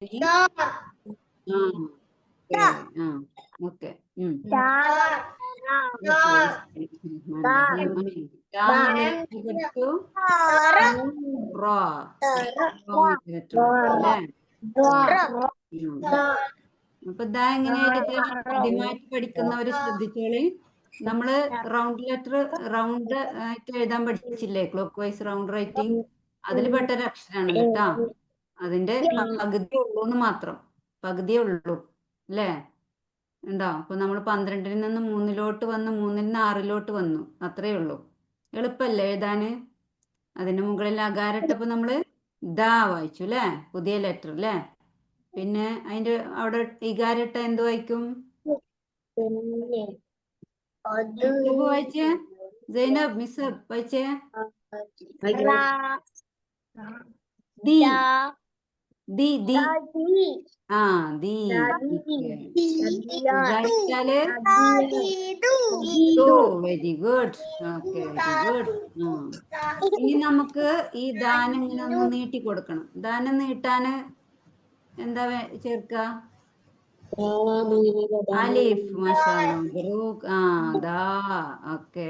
Okay. അപ്പൊ ഇതാ എങ്ങനെ എഴുതുക? ആദ്യമായിട്ട് പഠിക്കുന്നവര് ശ്രദ്ധിച്ചോളി. നമ്മള് റൗണ്ട് ലെറ്റർ റൗണ്ട് ആയിട്ട് എഴുതാൻ പഠിച്ചില്ലേ? Clock vice round writing. അതിൽ പെട്ടൊരു അക്ഷരാണ് കേട്ടാ. അതിന്റെ പകുതി ഉള്ളൂന്ന് മാത്രം. പകുതിയേ ഉള്ളൂ അല്ലേ? ഉണ്ടോ? അപ്പൊ നമ്മൾ 12-ൽ നിന്ന് 3-ലോട്ട് വന്ന് 3-ൽ നിന്ന് 6-ലോട്ട് വന്നു. അത്രയേ ഉള്ളൂ. എളുപ്പല്ലേ എഴുതാന്? അതിന്റെ മുകളിൽ അകാരട്ടപ്പോ നമ്മള് ദാ വായിച്ചു അല്ലേ? പുതിയ ലെറ്റർ അല്ലേ? പിന്നെ അതിന്റെ അവിടെ ഇകാരട്ട എന്ത് വായിക്കും? മിസ്സബ് വായിച്ചേ? സൈനബ് മിസ്സബ് വായിച്ചേ? ദി ദി ദി ആ ദി. ഉഗാരിച്ചാല് very good. Okay very good. ഇനി നമുക്ക് ഈ ദാനം ഇങ്ങനെ ഒന്ന് നീട്ടി കൊടുക്കണം. ദാനം നീട്ടാന് എന്താ ചേർക്ക? അലിഫ്. മാഷാഅല്ലാ. ബറൂക്ക്. ദാ. ഓക്കെ.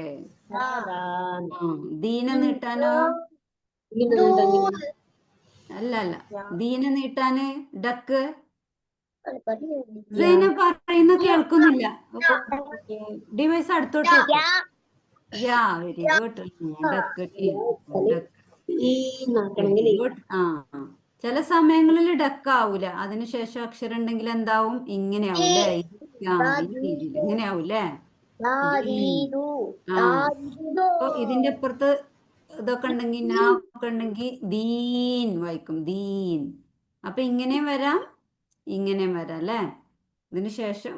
ദീന നീട്ടാനോ? അല്ല അല്ല. ദീന നീട്ടാന് ഡക്ക്. സൈന പറയുന്ന കേൾക്കുന്നില്ല. ഡിവൈസ് അടുത്തോട്ട് വെക്ക്. Yeah very good. ഡക്ക് വെരി ഗുഡ്. ചില സമയങ്ങളിൽ ഡക്ക് ആവൂല. അതിനുശേഷം അക്ഷരം ഉണ്ടെങ്കിൽ എന്താവും? ഇങ്ങനെ ആവൂലേ? ഈ രീതിയിൽ ഇങ്ങനെ ആവൂലേ? അപ്പൊ ഇതിന്റെ അപ്പുറത്ത് ഇതൊക്കെ ഉണ്ടെങ്കിൽ നാ ഒക്കെ ഉണ്ടെങ്കിൽ ദീൻ വായിക്കും. ദീൻ. അപ്പൊ ഇങ്ങനെയും വരാം, ഇങ്ങനെയും വരാം അല്ലേ? ഇതിനു ശേഷം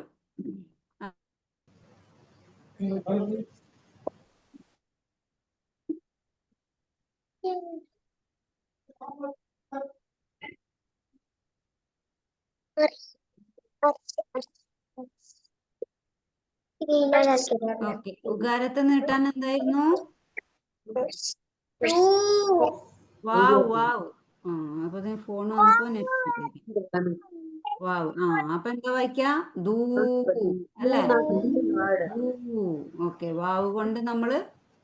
ഓക്കെ. ഉകാരത്തെ നീട്ടാൻ എന്തായിരുന്നു? വാവ് വാവ്. അപ്പൊ ഫോൺ വന്നപ്പോ വാവ്. അപ്പൊ എന്താ വായിക്കാ? ദൂ അല്ലേ? ഓക്കെ. വാവ് കൊണ്ട് നമ്മള്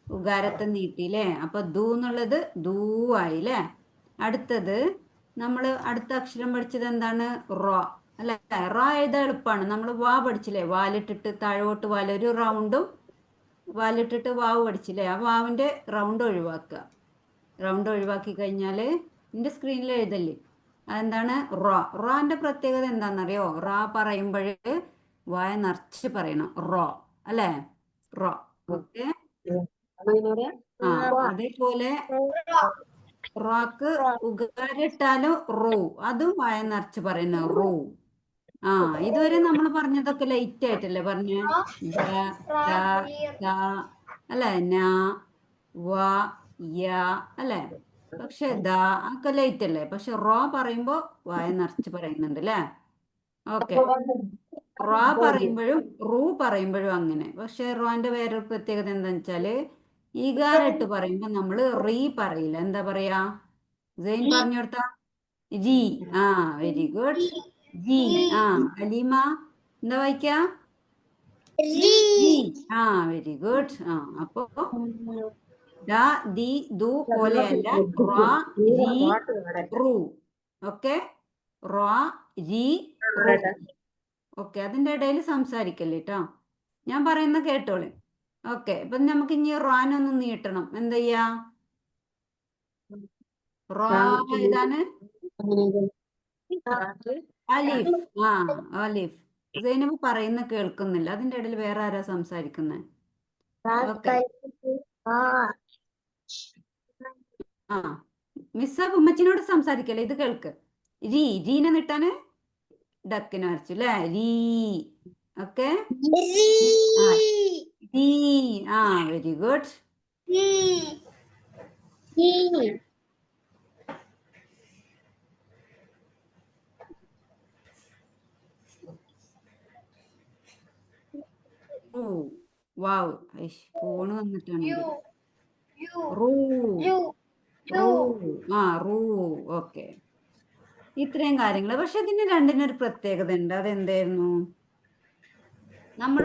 ഉകാരത്തെ നീട്ടില്ലേ? അപ്പൊ ദൂ എന്നുള്ളത് ദൂ ആയില്ലേ? അടുത്തത് നമ്മള് അടുത്ത അക്ഷരം പഠിച്ചത് എന്താണ്? റോ അല്ലെ? റോ എഴുതാൻ എളുപ്പമാണ്. നമ്മൾ വാ പഠിച്ചില്ലേ? വാലിട്ടിട്ട് താഴോട്ട് ഒരു റൗണ്ടും വാലിട്ടിട്ട് വാവ് പഠിച്ചില്ലേ? ആ വാവിന്റെ റൗണ്ട് ഒഴിവാക്കുക. റൗണ്ട് ഒഴിവാക്കി കഴിഞ്ഞാല് നിന്റെ സ്ക്രീനിൽ എഴുതല്ലേ? അതെന്താണ്? റോന്റെ പ്രത്യേകത എന്താണെന്നറിയോ? റോ പറയുമ്പോഴ് വായ നിറച്ച് പറയണം. റോ അല്ലേ? റോ. ഓക്കെ. അതേപോലെ റോക്ക് ഉകാരിട്ടാലും റൂ, അതും വായ നിറച്ച് പറയുന്ന റൂ. ഇതുവരെ നമ്മൾ പറഞ്ഞതൊക്കെ ലൈറ്റ് ആയിട്ടല്ലേ പറഞ്ഞ? അല്ലെ? ന വ യ അല്ലെ? പക്ഷെ ദ ഒക്കെ ലൈറ്റ് അല്ലേ? പക്ഷെ റോ പറയുമ്പോ വായ നിറച്ച് പറയുന്നുണ്ട് അല്ലേ? ഓക്കെ. റോ പറയുമ്പോഴും റൂ പറയുമ്പോഴും അങ്ങനെ. പക്ഷെ റോന്റെ വേറൊരു പ്രത്യേകത എന്താന്ന് വെച്ചാല് ഈകാരട്ട് പറയുമ്പോ നമ്മള് റീ പറയില്ല. എന്താ പറയാ? സെയിൻ പറഞ്ഞു കൊടുത്താ? G. Very good. G. Aleema എന്താ വായിക്കാ? ജി. Very good. അപ്പോ ദ ദി ദു പോലെയല്ല. റ രി റു. ഓക്കെ. റ രി റു. ഓക്കെ. അതിന്റെ ഇടയിൽ സംസാരിക്കല്ലേ കേട്ടോ. ഞാൻ പറയുന്ന കേട്ടോളെ. ഓക്കെ. ഇപ്പൊ നമുക്ക് ഇനി റാനൊന്ന് നീട്ടണം. എന്താ ചെയ്യാ? റാ ഏതാണ്? അലിഫ്. അലിഫ്. സൈനബ് പറയുന്ന കേൾക്കുന്നില്ല. അതിന്റെ ഇടയിൽ വേറെ ആരാ സംസാരിക്കുന്നത്? ഓക്കെ. മിസ്സാബ് ഉമ്മച്ചിനോട് സംസാരിക്കല്ലേ? ഇത് കേൾക്ക്. രീനെ നീട്ടാന് ഡക്കിന് വരച്ചു അല്ലേ? രീ. Okay. Very good. Wow. Phone വന്നിട്ടാണ്. റൂ. റൂ. റൂ. ഓക്കെ. ഇത്രയും കാര്യങ്ങൾ. പക്ഷെ ഇതിന് രണ്ടിനൊരു പ്രത്യേകത ഉണ്ട്. അതെന്തായിരുന്നു? നമ്മൾ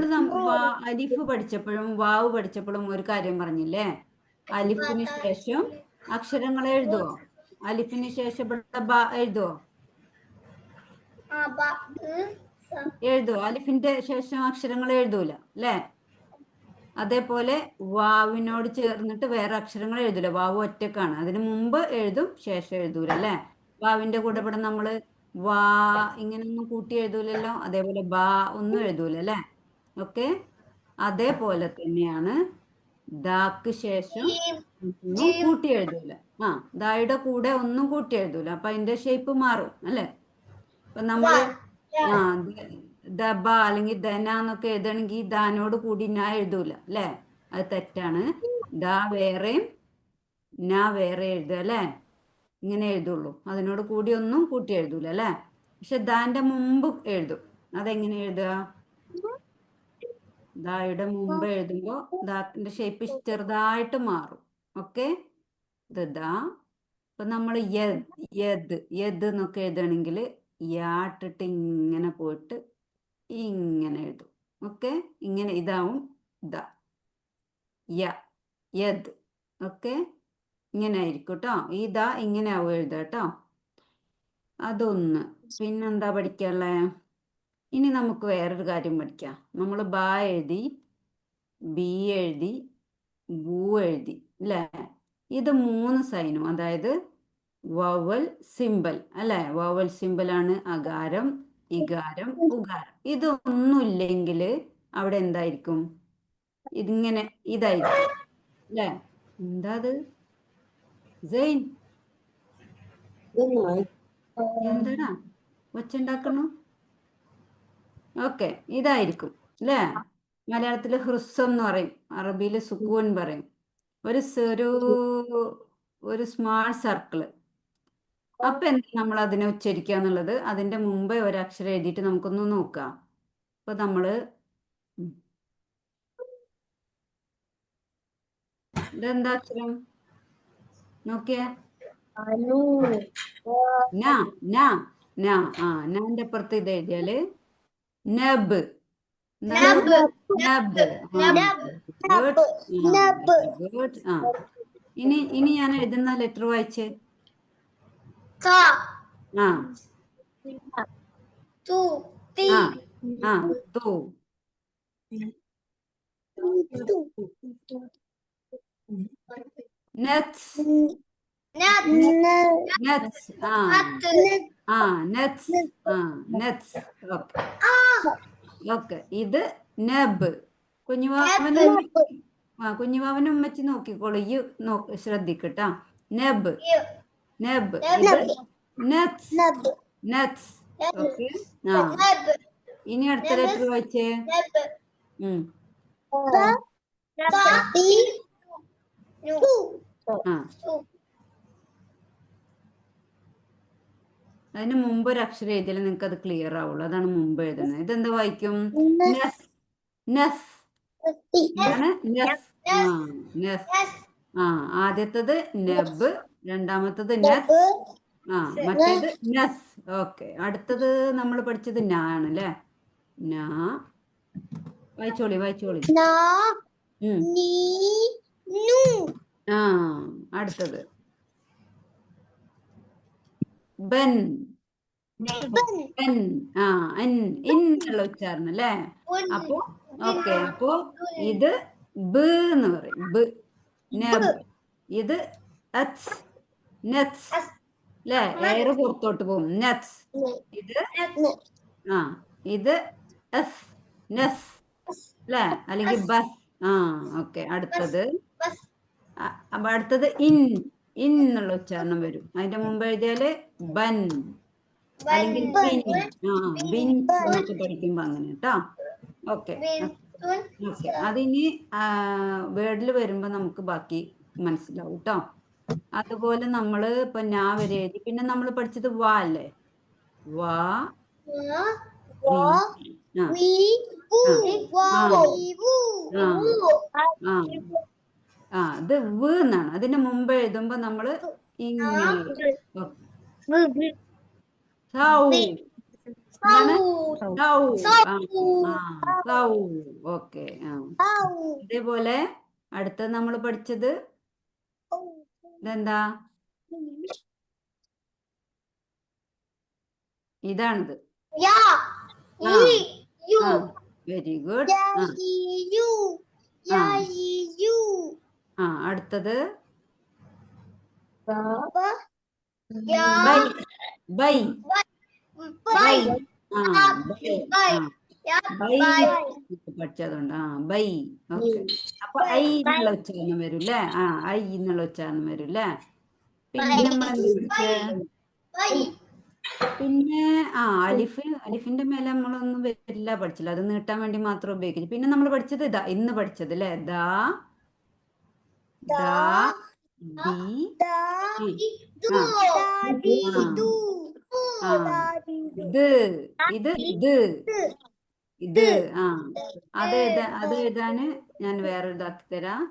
അലിഫ് പഠിച്ചപ്പോഴും വാവ് പഠിച്ചപ്പോഴും ഒരു കാര്യം പറഞ്ഞില്ലേ? അലിഫിന് ശേഷം അക്ഷരങ്ങൾ എഴുതുവോ? അലിഫിന് ശേഷം എഴുതുവോ? എഴുതുവോ? അലിഫിന്റെ ശേഷം അക്ഷരങ്ങൾ എഴുതൂല അല്ലേ? അതേപോലെ വാവിനോട് ചേർന്നിട്ട് വേറെ അക്ഷരങ്ങൾ എഴുതൂല. വാവ് ഒറ്റക്കാണ്. അതിന് മുമ്പ് എഴുതും, ശേഷം എഴുതൂല അല്ലേ? വാവിന്റെ കൂടെ ഇവിടെ നമ്മള് വാ ഇങ്ങനൊന്നും കൂട്ടി എഴുതൂലല്ലോ. അതേപോലെ ബാ ഒന്നും എഴുതൂല അല്ലേ? ഓക്കെ. അതേപോലെ തന്നെയാണ് ദാക്ക് ശേഷം ഒന്നും കൂട്ടി എഴുതൂല. ദായുടെ കൂടെ ഒന്നും കൂട്ടി എഴുതൂല. അപ്പൊ അതിന്റെ ഷേപ്പ് മാറും അല്ലേ? അപ്പൊ നമ്മള് ദബ അല്ലെങ്കിൽ ദന എന്നൊക്കെ എഴുതണമെങ്കിൽ ദാനോട് കൂടി ഞാൻ എഴുതൂല അല്ലേ? അത് തെറ്റാണ്. ദാ വേറെയും നാ വേറെ എഴുതുക അല്ലേ? ഇങ്ങനെ എഴുതുള്ളൂ. അതിനോട് കൂടി ഒന്നും കൂട്ടി എഴുതൂല അല്ലേ? പക്ഷെ ദാന്റെ മുമ്പ് എഴുതും. അതെങ്ങനെ എഴുതുക? ദായുടെ മുമ്പ് എഴുതുമ്പോൾ ദാത്തിന്റെ ഷേപ്പ് ചെറുതായിട്ട് മാറും. ഓക്കെ. ഇത് ദാ. ഇപ്പൊ നമ്മൾ യദ് എന്നൊക്കെ എഴുതണമെങ്കിൽ യാട്ടിട്ട് ഇങ്ങനെ പോയിട്ട് ഇങ്ങനെ എഴുതും. ഓക്കെ. ഇങ്ങനെ ഇതാവും ദ യദ്. ഓക്കെ. ഇങ്ങനെ ആയിരിക്കും കേട്ടോ. ഈ ദ ഇങ്ങനെ ആവും എഴുതുക കേട്ടോ. അതൊന്ന്. പിന്നെന്താ പഠിക്കാനുള്ളേ? ഇനി നമുക്ക് വേറൊരു കാര്യം പഠിക്കാം. നമ്മൾ ബാ എഴുതി, ബി എഴുതി, ബൂ എഴുതി അല്ലേ? ഇത് 3 സൈനും, അതായത് വവൽ സിമ്പൽ അല്ലേ? വവൽ സിമ്പലാണ് അകാരം, ഇകാരം, ഉകാരം. ഇതൊന്നുമില്ലെങ്കിൽ അവിടെ എന്തായിരിക്കും? ഇതിങ്ങനെ ഇതായിരിക്കും അല്ലേ? എന്താ അത്? ജൈൻ എന്താടാ ഒച്ചുണ്ടാക്കണു? ഓക്കെ. ഇതായിരിക്കും അല്ലേ? മലയാളത്തിൽ ഹ്രസ്വം എന്ന് പറയും, അറബിയിൽ സുക്കൂൻ പറയും. ഒരു സ്മാൾ സർക്കിള്. അപ്പൊ എന്താ നമ്മൾ അതിനെ ഉച്ചരിക്കുക എന്നുള്ളത്? അതിന്റെ മുമ്പേ ഒരു അക്ഷരം എഴുതിയിട്ട് നമുക്കൊന്ന് നോക്കാം. അപ്പൊ നമ്മള് ഇതെന്താ അക്ഷരം നോക്കിയേ? നാന്റെ അപ്പുറത്ത് ഇത് എഴുതിയാല് നബ്. ഇനി ഞാൻ എഴുതുന്ന ലെറ്റർ വായിച്ചേ. തൂ. നട്സ്. ഓക്കെ. ഇത് നബ്. കുഞ്ഞുവാവനും ഉമ്മച്ചി നോക്കിക്കോളൂ. ഈ ശ്രദ്ധിക്കട്ടാ. നബ്. നട്സ്. ഓക്കെ. ഇനി അടുത്ത ലെറ്റർ വായിച്ചേ. അതിന് മുമ്പ് ഒരു അക്ഷരം എഴുതിയാലും നിങ്ങൾക്ക് അത് ക്ലിയർ ആവുള്ളൂ. അതാണ് മുമ്പ് എഴുതുന്നത്. ഇതെന്താ വായിക്കും? ആദ്യത്തത് നബ്, രണ്ടാമത്തത് നസ്, മറ്റേത് നസ്. ഓക്കെ. അടുത്തത് നമ്മൾ പഠിച്ചത് നാ ആണ് അല്ലേ? നാ. വായിച്ചോളി. അടുത്തത് ബൻ. എന്നുള്ള ഉച്ചാരണം അല്ലേ? അപ്പോ ഓക്കെ. അപ്പോ ഇത് ബ് എന്ന് പറയും. ബ്. നബ്. ഇത് നട്സ് അല്ലേ? എയർ പുറത്തോട്ട് പോകും. നട്സ്. ഇത് എസ് നസ് അല്ലേ? അല്ലെങ്കിൽ ബസ്. ഓക്കെ. അടുത്തത് എന്നുള്ള ഉച്ചാരണം വരും. അതിന്റെ മുമ്പ് എഴുതിയാല് ബൻ അല്ലെങ്കിൽ ബിൻസ് എന്നൊക്കെ പഠിക്കുമ്പോ അങ്ങനെ കേട്ടോ. ഓക്കെ. അതിനി വേർഡിൽ വരുമ്പോ നമുക്ക് ബാക്കി മനസ്സിലാവും കേട്ടോ. അതുപോലെ നമ്മള് ഇപ്പൊ ഞാ വരെ എഴുതി. പിന്നെ നമ്മൾ പഠിച്ചത് വാ അല്ലേ? വാ ഇത് വ് എന്നാണ്. അതിന് മുമ്പ് എഴുതുമ്പോ നമ്മള് ഇങ്ങനെ സൗ എന്താണ് സൗ സൗ. ഓക്കെ. അതേപോലെ അടുത്ത നമ്മൾ പഠിച്ചത് ഇതെന്താ? ഇതാണിത്. Very good. അടുത്തത് ബൈ. പഠിച്ചതുകൊണ്ട് ബൈ. ഓക്കെ. അപ്പൊ ഐ എന്നുള്ള ഉച്ചാരണം വരും അല്ലേ? ഐ എന്നുള്ള ഉച്ചാരണം വരും അല്ലേ? പിന്നെ നമ്മൾ എന്ത് പഠിച്ചേ? പിന്നെ അലിഫിന്റെ മേലെ നമ്മളൊന്നും വരില്ല പഠിച്ചില്ല, അത് നീട്ടാൻ വേണ്ടി മാത്രം ഉപയോഗിക്കുന്നു. പിന്നെ നമ്മൾ പഠിച്ചത് ഇതാ ഇന്ന് പഠിച്ചത് അല്ലേ? ദാ ദി ഇത് അത് എഴുതാന് ഞാൻ വേറെ ഇതാക്കി തരാം.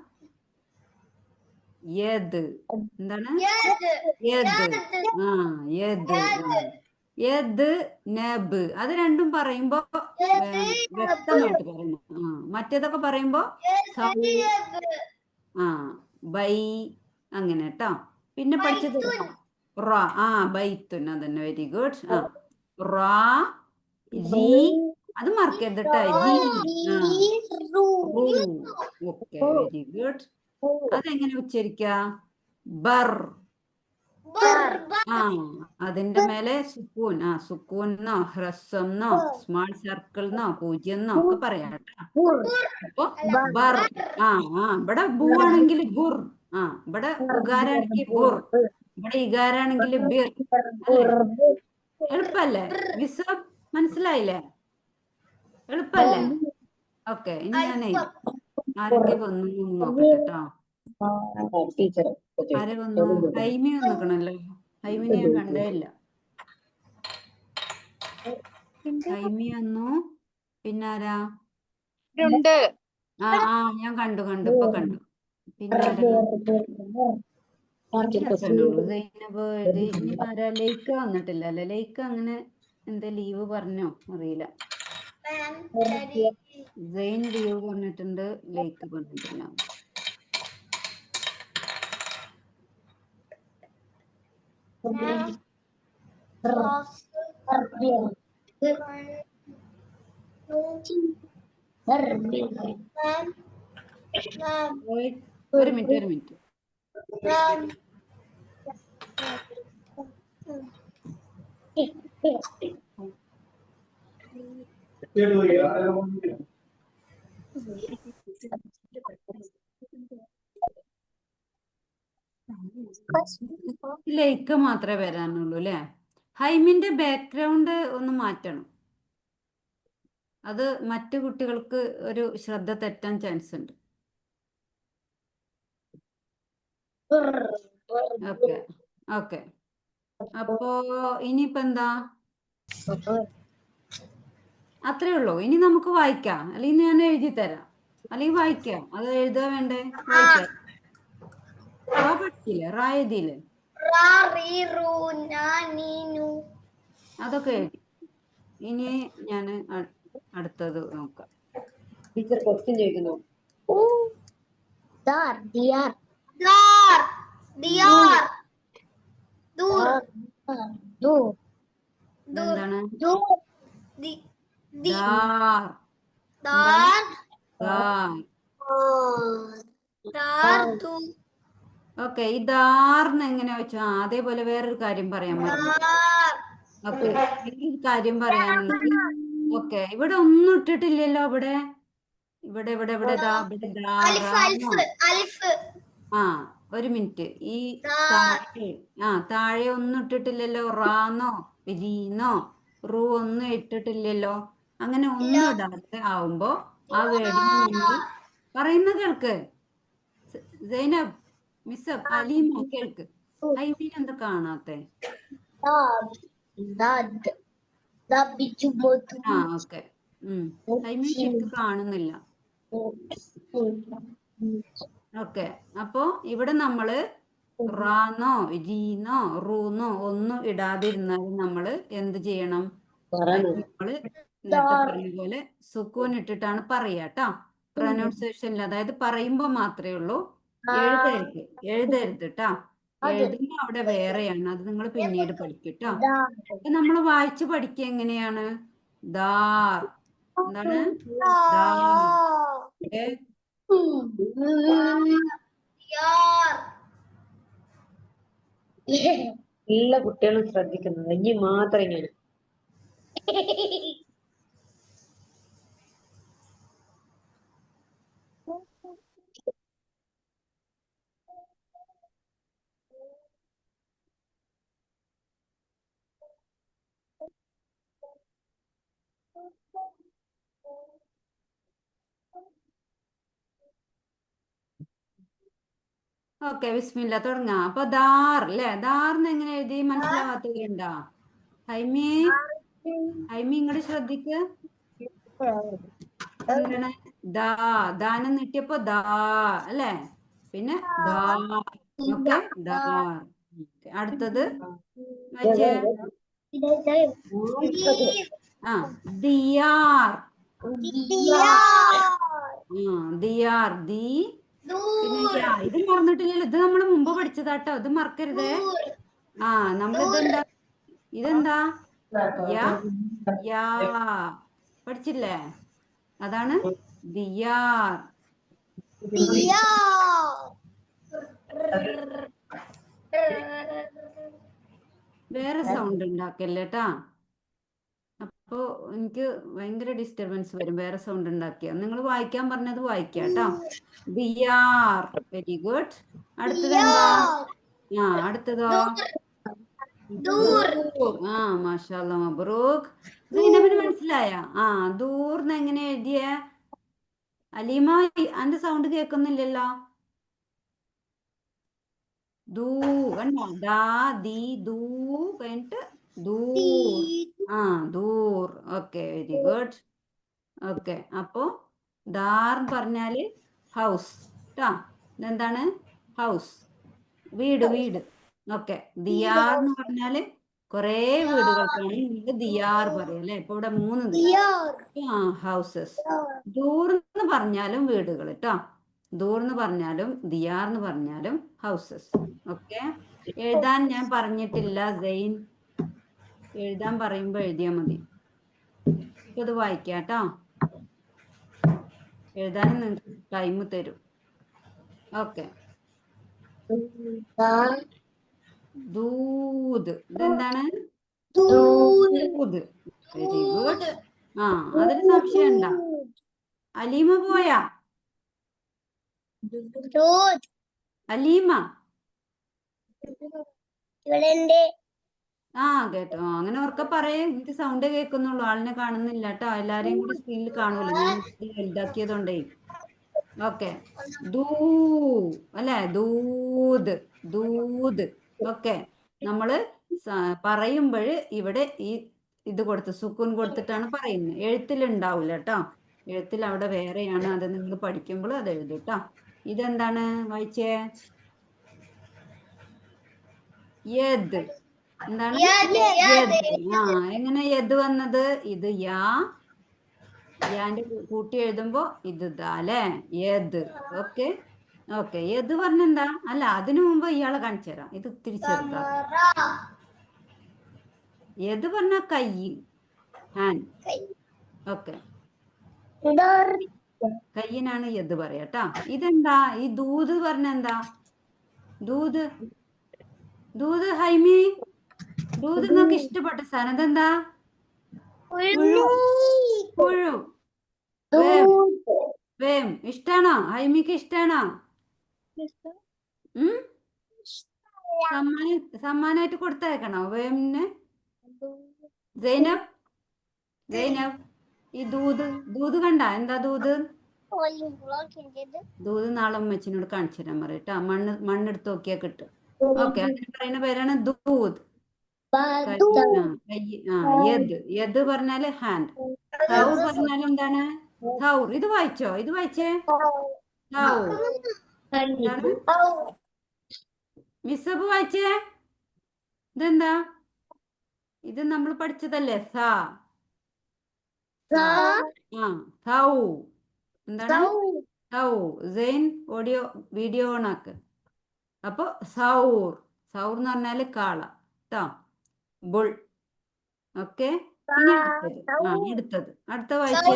യത് എന്താണ്? യത് നബ്. അത് രണ്ടും പറയുമ്പോ വ്യക്തമായിട്ട് പറയണം. മറ്റേതൊക്കെ പറയുമ്പോ ബൈ അങ്ങനെ കേട്ടോ. പിന്നെ പഠിച്ചത് റ. ബൈത്തുൻ. അതന്നെ. Very good. റാ ജി. അത് മറക്കരുത് കേട്ടോ. ഓക്കെ. Very good. അതെങ്ങനെ ഉച്ചരിക്ക? ബർ. അതിന്റെ മേലെ സുക്കൂൻ. സുക്കൂന്നോ ഹ്രസ്വംന്നോ സ്മാൾ സർക്കിൾന്നോ പൂജ്യന്നോ ഒക്കെ പറയാം കേട്ടോ. അപ്പൊ ബർ. ഇവിടെ ബു ആണെങ്കിൽ ബുർ. ഇവിടെ ഉകാരാണെങ്കിൽ ബുർ. ഇവിടെ ഇകാരാണെങ്കിൽ ബിർ. എളുപ്പല്ലേ മിസ്? മനസ്സിലായില്ലേ? എളുപ്പല്ലേ? ഓക്കെ. ഇനി ഞാനേ ആരെങ്കിലും ഒന്നും നോക്കട്ടെ കേട്ടോ. ആരെ വന്നു? ഹൈമി വന്നിക്കണല്ലോ. ഹൈമിനെ ഞാൻ കണ്ടേ ഇല്ല. ഹൈമി വന്നു. പിന്നെ ആരാ? ഞാൻ കണ്ടു ഇപ്പൊ കണ്ടു. പിന്നെ സൈനബ്. ഇനിയിപ്പോ ആരാ? ലേക്ക് വന്നിട്ടില്ല അല്ലെ? ലേക്ക് അങ്ങനെ എന്താ ലീവ് പറഞ്ഞോ അറിയില്ല. സൈൻ ലീവ് പറഞ്ഞിട്ടുണ്ട്, ലേക്ക് പറഞ്ഞിട്ടില്ല. ഒരു മിനിറ്റ്. ലേക്ക് മാത്രമേ വരാനുള്ളൂ അല്ലേ? ഹൈമിന്റെ ബാക്ക്ഗ്രൗണ്ട് ഒന്ന് മാറ്റണം. അത് മറ്റു കുട്ടികൾക്ക് ഒരു ശ്രദ്ധ തെറ്റാൻ ചാൻസ് ഉണ്ട്. ഓക്കെ. അപ്പോ ഇനിയിപ്പോ എന്താ? അത്രേ ഉള്ളൂ. ഇനി നമുക്ക് വായിക്കാം, അല്ലെങ്കിൽ ഞാൻ എഴുതി തരാം, അല്ലെങ്കിൽ വായിക്കാം. അത് എഴുതാ വേണ്ടേ? വായിക്കാം. റാ പഠിച്ചില്ലേ? റാ എഴുതിയില്ലേ? അതൊക്കെ എഴുതി. ഇനി ഞാൻ അടുത്തത് നോക്കാം. ടീച്ചർ ക്വസ്റ്റ്യൻ ചോദിക്കുന്നു. എന്താണ്? ഓക്കെ. ഈ ദാറിന് എങ്ങനെയാ വെച്ചാ അതേപോലെ വേറൊരു കാര്യം പറയാൻ മറന്നു. ഓക്കെ. ഈ കാര്യം പറയാനുള്ളത്. ഓക്കെ. ഇവിടെ ഒന്നും ഇട്ടിട്ടില്ലല്ലോ. ഇവിടെ ഒരു മിനിറ്റ്. ഈ താഴെ ഒന്നും ഇട്ടിട്ടില്ലല്ലോ. റാന്നോ രീന്നോ റൂ ഒന്നും ഇട്ടിട്ടില്ലല്ലോ. അങ്ങനെ ഒന്നും ഇടാതെ ആവുമ്പോ ആ വേർഡിന് നമ്മൾ പറയുന്ന കേൾക്ക്. സൈനബ്, മിസ് അലീമ കേൾക്ക്. ഹൈമീൻ എന്താ കാണാത്തെ? ഓക്കെ. ഹൈമീൻ ശരിക്കും കാണുന്നില്ല. ഓക്കെ. അപ്പോ ഇവിടെ നമ്മള് റാന്നോ രീന്നോ റൂന്നോ ഒന്നും ഇടാതിരുന്നാൽ നമ്മൾ എന്ത് ചെയ്യണം? നമ്മള് നേരത്തെ പറഞ്ഞ പോലെ സുക്കൂൻ ഇട്ടിട്ടാണ് പറയുക കേട്ടോ. പ്രൊനൗൺസിയേഷനിൽ, അതായത് പറയുമ്പോൾ മാത്രമേ ഉള്ളൂ. എഴുതരുത്, എഴുതരുത് കേട്ടോ. എഴുതുമ്പോൾ അവിടെ വേറെയാണ്, അത് നിങ്ങൾ പിന്നീട് പഠിക്കും കേട്ടോ. അപ്പൊ നമ്മൾ വായിച്ച് പഠിക്കുക എങ്ങനെയാണ്? ദാർ. എന്താണ്? ദാർ. ഏ? എല്ലാ കുട്ടികളും ശ്രദ്ധിക്കുന്നത് ഇനി മാത്രം ഇങ്ങനെ. ഓക്കെ, ബിസ്മില്ല, തുടങ്ങാം. അപ്പൊ ദാർ അല്ലേ? ദാറിന് എങ്ങനെ എഴുതി മനസ്സിലാവാത്തവരുണ്ടോ? ഹൈമി, ഹൈമി ഇങ്ങോട്ട് ശ്രദ്ധിക്ക. എന്താണ്? ദാ, ദാനം നീട്ടിയപ്പോ ദാ അല്ലേ? പിന്നെ ദാർ. ഓക്കെ, ദാർ. അടുത്തത് വായിച്ചേ. ആ, ദിയാർ. ദിയാർ, ദി. പിന്നെ യാ, ഇത് മറന്നിട്ടില്ലല്ലോ, ഇത് നമ്മൾ മുമ്പ് പഠിച്ചതാട്ടോ, ഇത് മറക്കരുതേ. ആ, നമ്മളിതെന്താ, ഇതെന്താ? യാ, യാ, പഠിച്ചില്ലേ? അതാണ് ദിയാർ. വേറെ സൗണ്ട് ഉണ്ടാക്കല്ലേട്ടാ. അപ്പോ എനിക്ക് ഭയങ്കര ഡിസ്റ്റർബൻസ് വരും വേറെ സൗണ്ട് ഉണ്ടാക്കിയ. നിങ്ങൾ വായിക്കാൻ പറഞ്ഞത് വായിക്കാം കേട്ടോ. ദിയാർ. Very good. അടുത്തത് എന്താ? ആ, അടുത്തതോ? ദൂർ. ആ, മാഷാഅല്ലാ, മബ്രൂക്ക്. സൈനബിന് മനസ്സിലായ? ആ, ദൂർന്ന് എങ്ങനെ എഴുതിയ? അലീമ, അന്റെ സൗണ്ട് കേൾക്കുന്നില്ലല്ലോ. ദൂ, കണ്ടോ? ദാ, ദീ, ദൂ കഴിഞ്ഞിട്ട് ദൂർ. ആ, ദൂർ. Okay, very good. ഓക്കെ, അപ്പോ ദാർ പറഞ്ഞാല് ഹൗസ് ട്ടാ. ഇതെന്താണ്? ഹൗസ്, വീട്, വീട്. ഓക്കെ, ദിയാർ എന്ന് പറഞ്ഞാല് കുറേ വീടുകൾക്കാണ് നിങ്ങൾ ദിയാർ പറയാം അല്ലെ? ഇപ്പൊ ഇവിടെ 3 ആ, ഹൗസസ്. ദൂർ എന്ന് പറഞ്ഞാലും വീടുകൾ ട്ടോ. ദൂർ എന്ന് പറഞ്ഞാലും ദിയാർ എന്ന് പറഞ്ഞാലും ഹൗസസ്. ഓക്കെ, എഴുതാൻ ഞാൻ പറഞ്ഞിട്ടില്ല സെയിൻ. എഴുതാൻ പറയുമ്പോ എഴുതിയാ മതി. ഇപ്പൊ ഇത് വായിക്കാം ട്ടോ. എഴുതാനും നിങ്ങൾക്ക് ടൈം തരും. ഓക്കെ, ദൂത്. ഇതെന്താണ്? ദൂത്. Very good. ആ, അതിന് സംശയം ഉണ്ടോ? അലീമ പോയാ? അലീമ ആ, കേട്ടോ. അങ്ങനെ ഉറക്കെ പറയേ, എനിക്ക് സൗണ്ട് കേൾക്കുന്നുള്ളൂ, ആളിനെ കാണുന്നില്ല കേട്ടോ. എല്ലാരെയും കൂടി സ്ക്രീനിൽ കാണുമല്ലോ, ഞാൻ വലുതാക്കിയതുകൊണ്ടേ. ഓക്കെ, ദൂ അല്ലെ? ദൂത്, ദൂത്. ഓക്കെ, നമ്മള് പറയുമ്പോൾ ഇവിടെ ഈ ഇത് കൊടുത്ത് സുക്കൂൻ കൊടുത്തിട്ടാണ് പറയുന്നത്. എഴുത്തിൽ ഉണ്ടാവില്ല കേട്ടോ. എഴുത്തിൽ അവിടെ വേറെയാണ്, അത് നിങ്ങൾ പഠിക്കുമ്പോൾ അത് എഴുതും കേട്ടോ. ഇതെന്താണ്? വായിച്ചേ. യദ്. എന്താണ്? യദ്. ആ, എങ്ങനെ യദ് വന്നത്? ഇത് യാ, യാന്റെ കൂട്ടി എഴുതുമ്പോ ഇത് ദാ അല്ലേ? യദ്. Okay, okay. യദ് പറഞ്ഞെന്താ? അല്ല, അതിനു മുമ്പ് ഇയാളെ കാണിച്ചു തരാം, ഇത് ഇത്തിരി ചെറുതാ. യദ് പറഞ്ഞ കൈ, ഹാൻഡ്. ഓക്കെ, കയ്യിനാണ് യദ് പറയാട്ടാ. ഇതെന്താ? ഈ ദൂത് പറഞ്ഞ എന്താ? ദൂത്, ദൂത്. ഹൈമി, ദൂത് നിങ്ങൾക്ക് ഇഷ്ടപ്പെട്ട സാധനം ഇതെന്താ? പുഴു, പുഴു. വേം, വേം. ഇഷ്ടാണോ? ഹൈമിക്ക് ഇഷ്ടാണോ? ഉം, സമ്മാനായിട്ട് കൊടുത്തയക്കണോ വേമിന്? സൈനബ്, സൈനബ്, ഈ ദൂത്, ദൂത് കണ്ട? എന്താ ദൂത്? ദൂത് നാളെ ഉമ്മച്ചിനോട് കാണിച്ചു തരാൻ പറയട്ടാ. മണ്ണെടുത്ത് നോക്കിയാ കിട്ടും. ഓക്കെ, അങ്ങനെ പറയുന്ന പേരാണ് ദൂത്. യദ്. യദ് പറഞ്ഞാല് ഹാൻഡ്. തൗർ പറഞ്ഞാൽ എന്താണ്? തൗർ. ഇത് വായിച്ചോ? ഇത് വായിച്ചേ. തൗർ. എന്താണ്? മിസ്സബ് വായിച്ചേ. ഇതെന്താ? ഇത് നമ്മൾ പഠിച്ചതല്ലേ? സാ ആ സൗ. എന്താണ് സൗ? സെയിൻ ഓഡിയോ വീഡിയോ ഓൺ ആക്ക്. അപ്പോൾ സൗർ. സൗർ എന്ന് പറഞ്ഞാൽ കാള കേട്ടോ. ബുൾ. ഓക്കെ. ഇനി അടുത്ത വായിച്ചേ.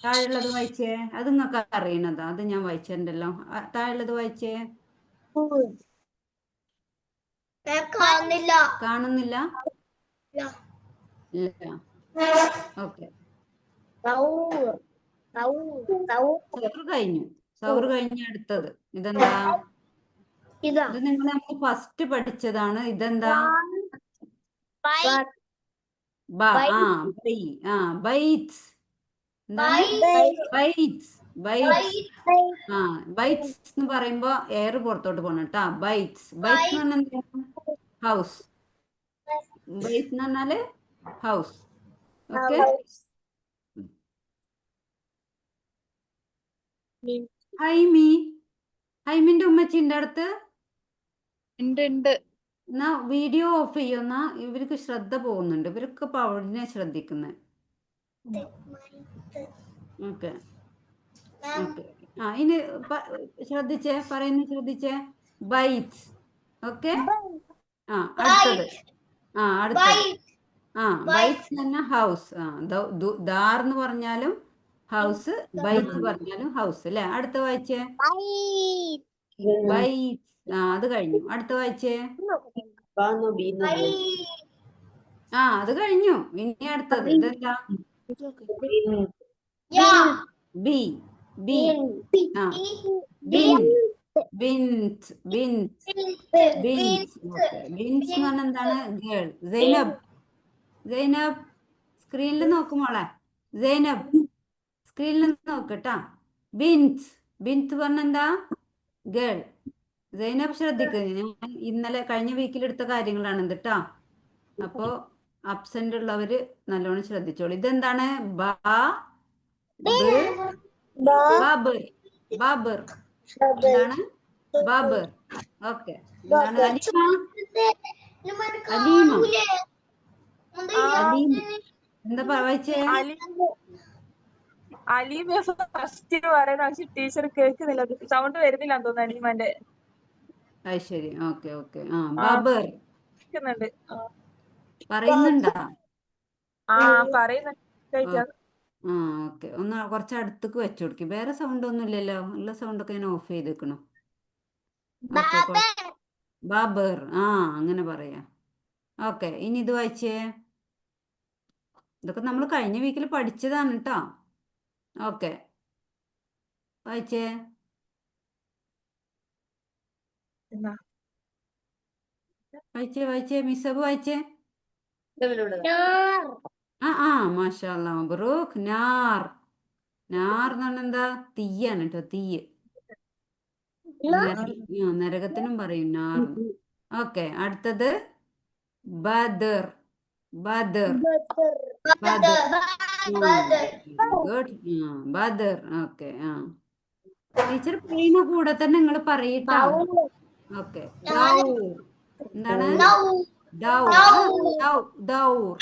താഴെയുള്ളത് വായിച്ചേ. അത് നിങ്ങൾക്ക് അറിയണതാ. അത് ഞാൻ വായിച്ചിട്ടുണ്ടല്ലോ. താഴെയുള്ളത് വായിച്ചേ. കാണുന്നില്ല? ഇല്ല. ഓക്കെ. സൗർ കഴിഞ്ഞു അടുത്തത് ഇതെന്താ? ഇത് നമ്മൾ ഫസ്റ്റ് പഠിച്ചതാണ്. ഇതെന്താ? ബൈറ്റ്സ്. എന്താണ്? ബൈറ്റ്സ്. ബൈറ്റ്സ് എന്ന് പറയുമ്പോ എയർ പുറത്തോട്ട് പോകണം കേട്ടാ. ബൈറ്റ്സ് എന്ന് പറഞ്ഞാൽ ഹൗസ്. ബൈറ്റ് എന്ന് പറഞ്ഞാല് ഹൗസ്. ഓക്കെ. ഹൈമിന്റെ ഉമ്മച്ചിന്റെ അടുത്ത് എന്നാ വീഡിയോ ഓഫ് ചെയ്യുന്ന. ഇവർക്ക് ശ്രദ്ധ പോകുന്നുണ്ട്. ഇവരൊക്കെ പവറിനെ ശ്രദ്ധിക്കുന്നത്. ഓക്കെ. ഓക്കെ. ഇനി ശ്രദ്ധിച്ചേ. ശ്രദ്ധിച്ചേ. ബൈറ്റ്സ്. ഓക്കെ. അടുത്തത്. ബൈറ്റ്സ് എന്ന് പറഞ്ഞാൽ ഹൗസ്. ദാർ എന്ന് പറഞ്ഞാലും ഹൗസ്. ബൈറ്റ് പറഞ്ഞാലും ഹൗസ് അല്ലേ? അടുത്ത വായിച്ചേ. ബൈറ്റ്സ്. അത് കഴിഞ്ഞു. അടുത്ത വായിച്ചേ. അത് കഴിഞ്ഞു. ഇനി അടുത്തത് ഇതെന്താ? ബി. ബിൻസ്. ബിൻസ് എന്ന് പറഞ്ഞാൽ എന്താണ്? ഗേൾ. സൈനബ് സ്ക്രീനിൽ നോക്കുമോളെ. സൈനബ് സ്ക്രീനിൽ നോക്കട്ടാ. ബിൻസ് പറഞ്ഞ എന്താ? ഗേൾ. സൈനബ് ശ്രദ്ധിക്കുക. ഞാൻ ഇന്നലെ കഴിഞ്ഞ വീക്കിൽ എടുത്ത കാര്യങ്ങളാണ് ഇത് കേട്ടാ. അപ്പോ അബ്സെന്റ് ഉള്ളവര് നല്ലോണം ശ്രദ്ധിച്ചോളൂ. ഇതെന്താണ്? ബാബർ. എന്താണ്? ബാബർ. ഓക്കെ. എന്താണ്? അലീമ. എന്താ വായിച്ചേ? അലീമ ഫസ്റ്റ് പറയുന്ന പക്ഷെ ടീച്ചർ കേൾക്കുന്നില്ല. സൗണ്ട് വരുന്നില്ല തോന്നുന്നു അലീമാന്റെ. അത് ശരി. ഓക്കെ. ബാബർ പറയുന്നുണ്ടാ? ഓക്കെ. ഒന്ന് കുറച്ച് അടുത്തേക്ക് വെച്ചു കൊടുക്കും. വേറെ സൗണ്ട് ഒന്നും ഇല്ലല്ലോ. ഉള്ള സൗണ്ട് ഒക്കെ ഞാൻ ഓഫ് ചെയ്തേക്കണം. ബാബർ. അങ്ങനെ പറയാ. ഓക്കെ. ഇനി ഇത് വായിച്ചേ. ഇതൊക്കെ നമ്മൾ കഴിഞ്ഞ വീക്കിൽ പഠിച്ചതാണ് കേട്ടോ. ഓക്കെ. വായിച്ചേ. മിസ്സബ് വായിച്ചേ. മാഷാ അല്ലാഹ് മബ്റൂക്ക്. നാർ എന്ന് പറഞ്ഞാൽ എന്താ? തീയാണ് കേട്ടോ. തീയ്. നരകത്തിനും പറയും നാർ. ഓക്കെ. അടുത്തത് ബദർ. ഗുഡ്. ബദർ. ഓക്കെ. ടീച്ചർ പറയുന്ന കൂടെ തന്നെ നിങ്ങൾ പറയട്ടോ. ഓക്കെ. എന്താണ്? ദൗർ.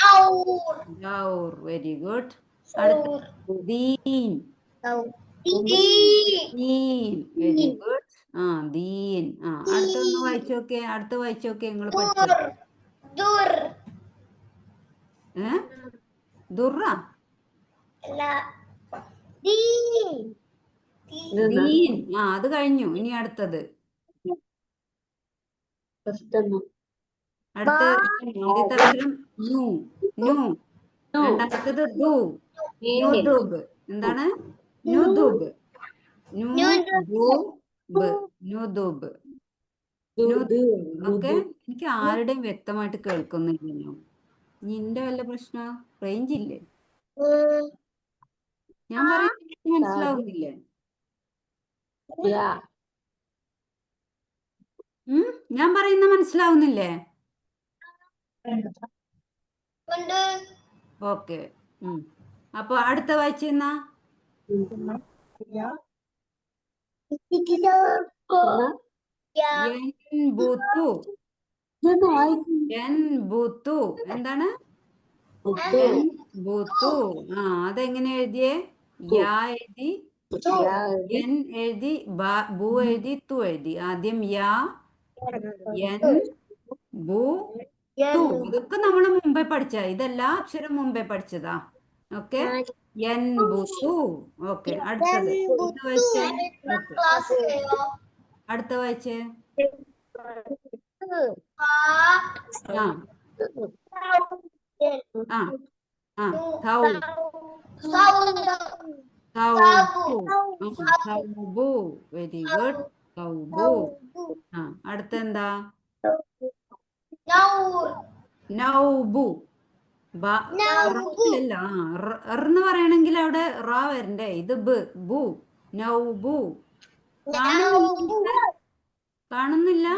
Very good. ദീൻ. Very good. ദീൻ. അടുത്തൊന്ന് വായിച്ചു നോക്കേ. നിങ്ങൾ പഠിച്ചത്. ദുർറ. ദീൻ. അത് കഴിഞ്ഞു. ഇനി അടുത്തത്. ആദ്യത്തെ അക്ഷരം നു. രണ്ടാമത്തത് ന്യൂദൂബ്. എന്താണ്? ന്യൂദൂബ്. ഓക്കെ. എനിക്ക് ആരുടെയും വ്യക്തമായിട്ട് കേൾക്കുന്നില്ലല്ലോ. നിന്റെ വല്ല പ്രശ്ന? റേഞ്ച് ഇല്ലേ? ഞാൻ പറയുന്നത് മനസ്സിലാവുന്നില്ലേ? ഞാൻ പറയുന്ന മനസ്സിലാവുന്നില്ലേ? ഓക്കെ. അപ്പൊ അടുത്ത വായിച്ചെന്നാ. എൻബുതു. എൻബുതു എന്താണ്? എൻബുതു. അതെങ്ങനെ എഴുതിയേ? യാ എഴുതി, എൻ എഴുതി, ബു എഴുതി, തു എഴുതി. ആദ്യം യാ, എൻ, ബു, തു. ഇതൊക്കെ നമ്മൾ മുമ്പേ പഠിച്ച, ഇതെല്ലാ അക്ഷരം മുമ്പേ പഠിച്ചതാ. Okay, N ബുതു. ഓക്കെ, അടുത്തത് ഇത് വായിച്ചേ. അടുത്ത വായിച്ചേ. ആ ആ ആ തൗ തൗബു. Very good. തൗബു. അടുത്തെന്താ? നൗബു. ല്ല എന്ന് പറയണെങ്കിൽ അവിടെ റ വരണ്ടേ? ഇത് ബു. നൗബു. കാണുന്നില്ല?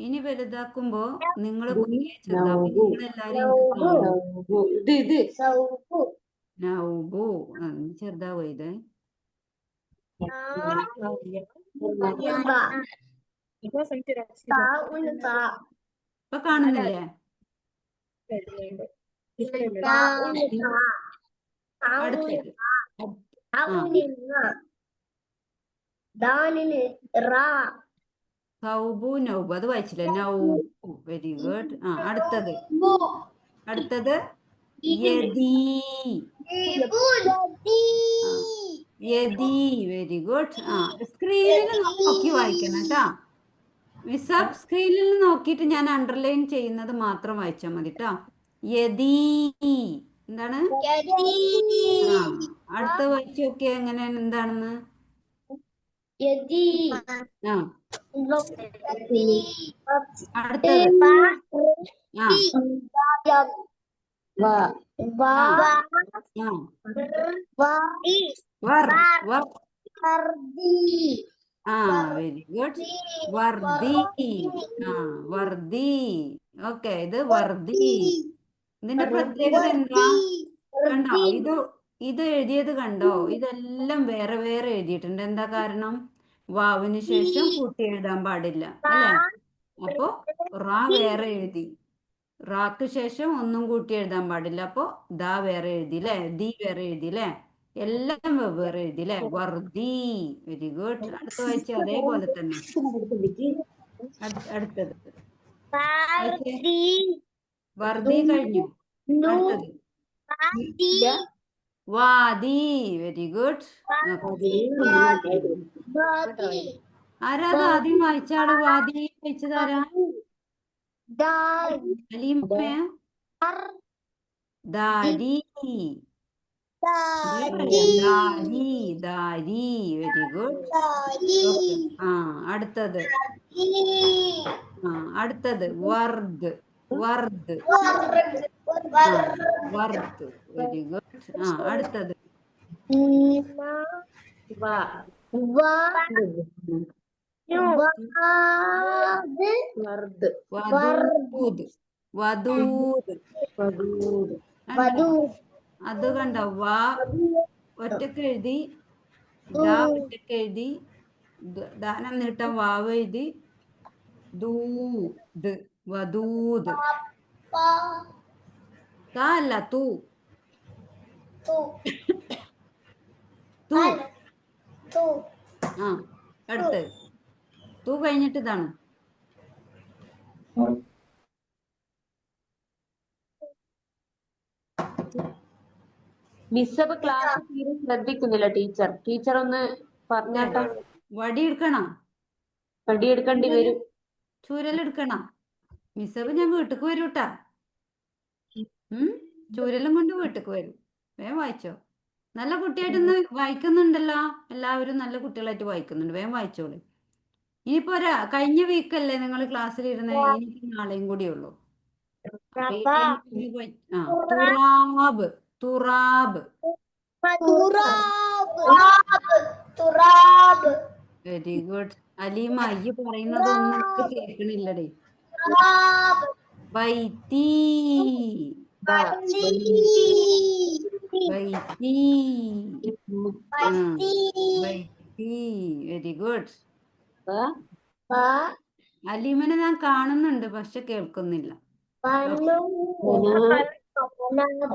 ഇനി വലുതാക്കുമ്പോ നിങ്ങൾ നിങ്ങളെല്ലാരും നൗബു. ചെറുതാവോ ഇത്? ഇപ്പൊ കാണുന്നില്ലേ? അടുത്തത് സൗബു നൗബു. അത് വായിച്ചില്ലേ? നൗബു. Very good. അടുത്തത് യദി. യദി. Very good. സ്ക്രീനിൽ നോക്കി വായിക്കണം കേട്ടാ. മിസ്സാബ് സ്ക്രീനിൽ നോക്കിയിട്ട് ഞാൻ അണ്ടർലൈൻ ചെയ്യുന്നത് മാത്രം വായിച്ചാൽ മതി കേട്ടോ. യദി. എന്താണ്? അടുത്ത വായിച്ചു നോക്കിയ എങ്ങനെ എന്താണെന്ന്. അടുത്തത് വെരി ഗുഡ്. വർദി. വർദി. ഓക്കെ, ഇത് വർദി. ഇതിന്റെ പ്രത്യേകത എന്താ കണ്ടോ? ഇത് എഴുതിയത് കണ്ടോ? ഇതെല്ലാം വേറെ വേറെ എഴുതിയിട്ടുണ്ട്. എന്താ കാരണം? വാവിന് ശേഷം കൂട്ടി എഴുതാൻ പാടില്ല അല്ലെ? അപ്പോ റാ വേറെ എഴുതി, റാക്ക് ശേഷം ഒന്നും കൂട്ടി എഴുതാൻ പാടില്ല. അപ്പോ ദാ വേറെ എഴുതി അല്ലെ? ദി വേറെ എഴുതി അല്ലെ? എല്ലാം വെവ്വേറെ എഴുതി അല്ലെ? വർദി. Very good. അടുത്ത വായിച്ച അതേപോലെ തന്നെ. അടുത്തത് വർദി കഴിഞ്ഞു. അടുത്തത് വാദി. Very good. ആരാ ആദ്യം വായിച്ചാള്? വാദി വായിച്ചതാരാ? അലീമയാ? ദാരി. ദാരി. Very good. അടുത്തത് വർദ്. വർദ്. വർദ്. Very good. അടുത്തത് വദൂദ്. വദൂദ്. അത് കണ്ടോ? വാ ഒറ്റക്ക് എഴുതി, ദാ ഒറ്റക്ക് എഴുതി, ദാനം നീട്ടം വാവ് എഴുതി, ദൂദ്. വദൂദ്. താ അല്ല, തൂ. അടുത്ത് തൂ കഴിഞ്ഞിട്ട് ഇതാണ്. മിസ് അപ്പൊ ക്ലാസ് തീരെ ശ്രദ്ധിക്കുന്നില്ല. ടീച്ചർ ഒന്ന് പറഞ്ഞാട്ടോ. വടി എടുക്കണം. വടി എടുക്കേണ്ടി വരും. ചൂരലെടുക്കണം. മിസ്സബ് ഞാൻ വീട്ടിക്ക് വരൂട്ടാ. ചൂരലും കൊണ്ട് വീട്ടിക്ക് വരും. വേഗം വായിച്ചോ. നല്ല കുട്ടിയായിട്ടൊന്ന് വായിക്കുന്നുണ്ടല്ലോ. എല്ലാവരും നല്ല കുട്ടികളായിട്ട് വായിക്കുന്നുണ്ട്. വേഗം വായിച്ചോളൂ. ഇനിയിപ്പോ കഴിഞ്ഞ വീക്കല്ലേ നിങ്ങൾ ക്ലാസ്സിൽ ഇരുന്നേ? ഇനിയിപ്പോ നാളെയും കൂടി ഉള്ളൂ. തുറാബ്. തുറാബ്. Very good. അലീമ, ഈ പറയുന്നതൊന്നും കേൾക്കണില്ലടേ. വൈത്തി. വൈത്തി. വൈത്തി. Very good. അലീമിനെ ഞാൻ കാണുന്നുണ്ട് പക്ഷെ കേൾക്കുന്നില്ല.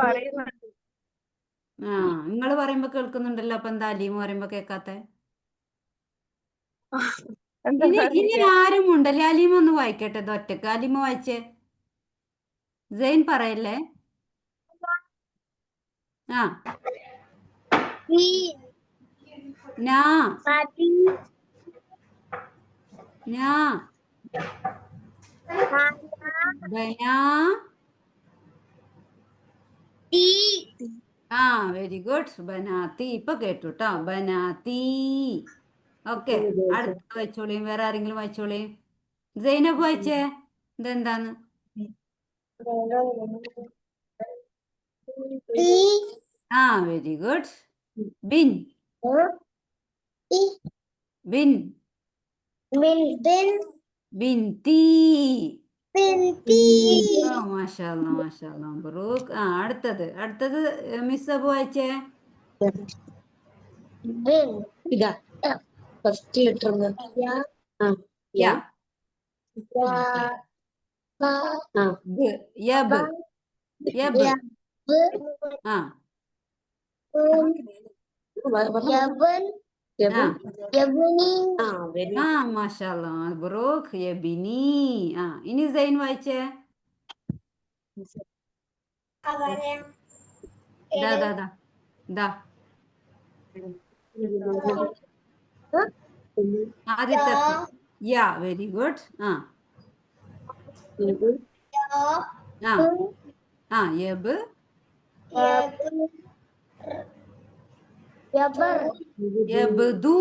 പറയുന്നുണ്ട്. ആ നിങ്ങൾ പറയുമ്പോ കേൾക്കുന്നുണ്ടല്ലോ, അപ്പൊ എന്താ അലീമ പറയുമ്പോ കേൾക്കാത്തെ? എന്താ ഇനി ആരും ഉണ്ടല്ലേ? അലീമ ഒന്ന് വായിക്കട്ടെ ഇത് ഒറ്റക്ക്. അലീമ വായിച്ചേ. സൈൻ പറയല്ലേ. ആ നാ നാ ബനാ. ആ വെരി ഗുഡ്. ബനാത്തി. ഇപ്പൊ കേട്ടു കേട്ടോ. ബനാത്തി. ഓക്കെ, അടുത്ത വായിച്ചോളിയും. വേറെ ആരെങ്കിലും വായിച്ചോളിയും. സൈനബ് വായിച്ചേ. ഇതെന്താന്ന്? ആ വെരി ഗുഡ്. ബിൻ ബിൻ ബിൻതി. ഓ മാഷാഅല്ലാ മാഷാഅല്ലാ. മബ്രൂക്ക്. ആ അടുത്തത് മിസ് അബു വായിച്ചേ. ഇതാ ഫസ്റ്റ് ലെറ്റർ യാ യബ് യബ്. ആ ആ മാഷാഅല്ലാ മബ്രൂക്ക്. യബിനി. ആ ഇനി സൈൻ വായിച്ചേ. ദാ ദാ ദാ ദാ ആദ്യത്തെ യാ വെരി ഗുഡ്. ആ ആ ആ യബ് യബ്ദു.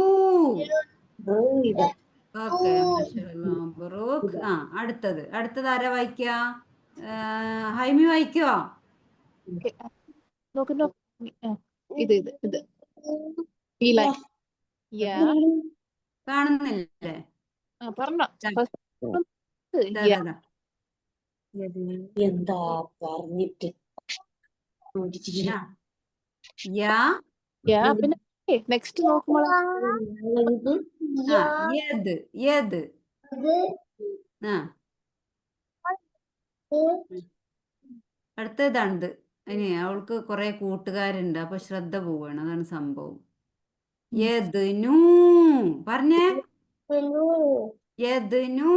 ഓക്കെ മാഷാഅല്ലാ മബ്രൂക്ക്. ആ അടുത്തത് ആരാ വായിക്കുക? ഹൈമി വായിക്കോ? നോക്ക് ഇത് ഈ ലൈൻ കാണുന്നില്ലേ? പറഞ്ഞോ. എന്താ പറഞ്ഞിട്ട് പിന്നെ നെക്സ്റ്റ് നോക്കുമ്പോൾ യദ്. ആ അടുത്തതാണിത്. ഇനി അവൾക്ക് കുറെ കൂട്ടുകാരുണ്ട്, അപ്പൊ ശ്രദ്ധ പോവാണ്, അതാണ് സംഭവം. യദ്നു പറഞ്ഞേ. യദ്നു.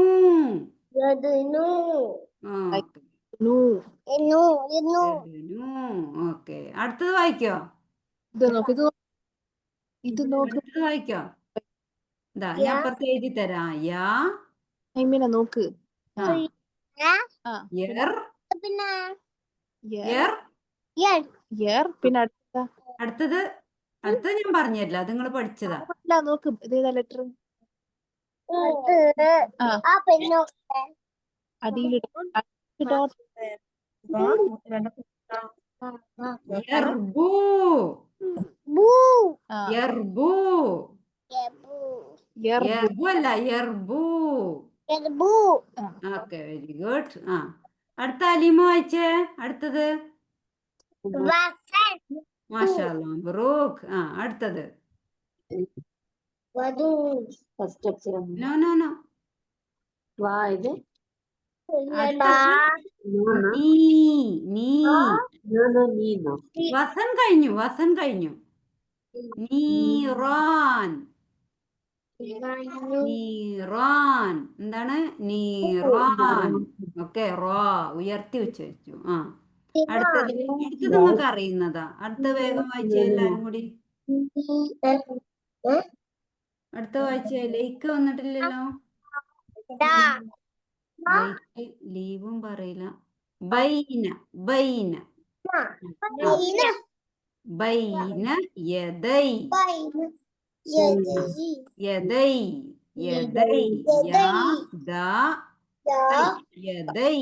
ഓക്കെ, അടുത്തത് വായിക്കോ? ഇത് നോക്ക്. അടുത്തത് വായിക്കോ? ഇതാ ഞാൻ പുറത്ത് എഴുതി തരാം. യാ നോക്ക്. പിന്നെ അടുത്തത് ഞാൻ പറഞ്ഞില്ല, അത് നിങ്ങൾ പഠിച്ചതാ. നോക്ക്. ഇതേതാ ലെറ്റർ? അടിയിൽ ഡോട്ട്. യർബു. യർബു. യർബു അല്ല, യർബു. Okay very good. ആ അടുത്ത അലീമ വായിച്ചേ. അടുത്തത് മാഷാഅല്ലാ മബ്രൂക്ക്. ആ അടുത്തത് ഫസ്റ്റ് അക്ഷരം നോ നോ നോ. ഇത് നീ. നീന്നോ വസൻ കഴിഞ്ഞു. നീറാൻ. നീറാൻ. എന്താണ്? നീറാൻ. ഓക്കെ, റോ ഉയർത്തി ഉച്ചരിച്ചു. ആ അടുത്തത് നിങ്ങൾക്ക് അറിയുന്നതാ. അടുത്ത വേഗം വായിച്ചേ എല്ലാരും കൂടി. അടുത്ത വായിച്ചേ. ലേക്ക് വന്നിട്ടില്ലല്ലോ. ലൈക്ക് ലീവും പറയില്ല. ബൈന ബൈന ബൈന യദൈ യദൈ യദൈ യാ ദാ യദൈ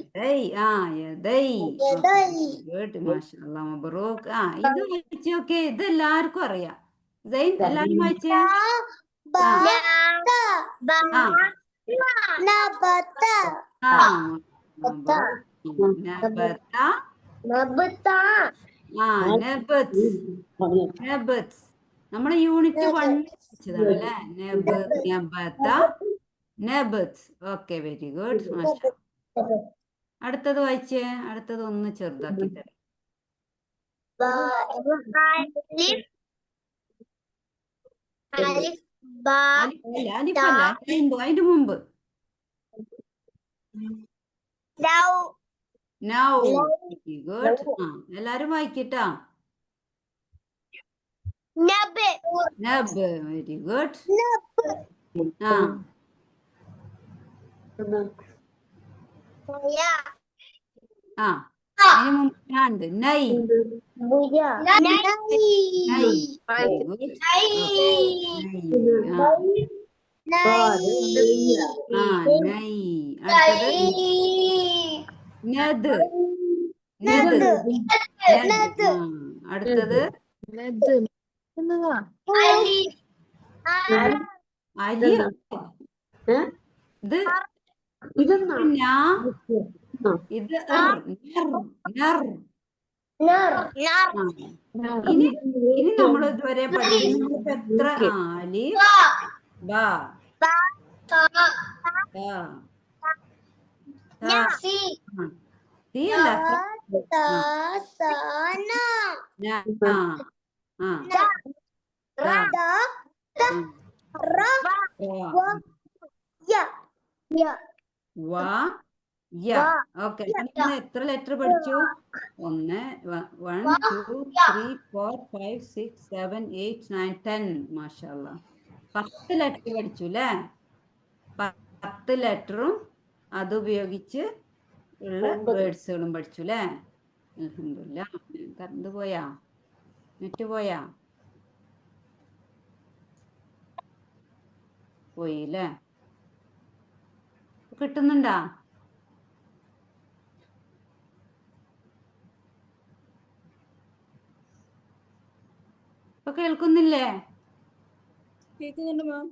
യദൈ. ആ യദൈ. ഗുഡ് മാഷാഅല്ലാ മബ്രൂക്ക്. ആ ഇത് വായിച്ചു. ഓക്കെ, ഇത് എല്ലാവർക്കും അറിയാം. സൈൻ എല്ലാരും വായിച്ചേ. നമ്മളെ യൂണിറ്റ് 1 പഠിച്ചതാണ് അല്ലേ? നെബ്, നെബത, നെബത്ത്. Okay, very good. മാഷാ. അടുത്തത് വായിച്ചേ. അടുത്തത് ഒന്ന് ചെറുതാക്കി തരാം. അലിഫല്ല, അതിന്റെ മുമ്പ് നൗ. Very good. എല്ലാരും വായിക്കട്ടാ. നബ്. Very good. ആ ആ അതിന് മുമ്പ് ഉണ്ട് നൈ. നൈ. Very good. നൈ. അടുത്തത് നദ്. നദ്. അടുത്തത് എന്നതാ അലി. ഇത് ഇതെന്നാ ഞാ. ഇത് ഇനി നമ്മൾ ഇതുവരെ പഠിക്കുന്നത് എത്ര? അലിഫ്, ബാ, സി അല്ല, ഓക്കെ. എത്ര ലെറ്റർ പഠിച്ചു? 1 2 3 4 5 6 7 8 9 10. മാഷാഅല്ലാ, 10 ലെറ്റർ പഠിച്ചു അല്ലേ? 10 ലെറ്ററും അതുപയോഗിച്ച് ഉള്ള വേർഡ്സുകളും പഠിച്ചു അല്ലേ? അൽഹംദുലില്ലാ. കറണ്ട് പോയാ? നെറ്റ് പോയാ? പോയി അല്ലേ? കിട്ടുന്നുണ്ടാ? ഇപ്പൊ കേൾക്കുന്നില്ലേ? കേൾക്കുന്നുണ്ട് മാം.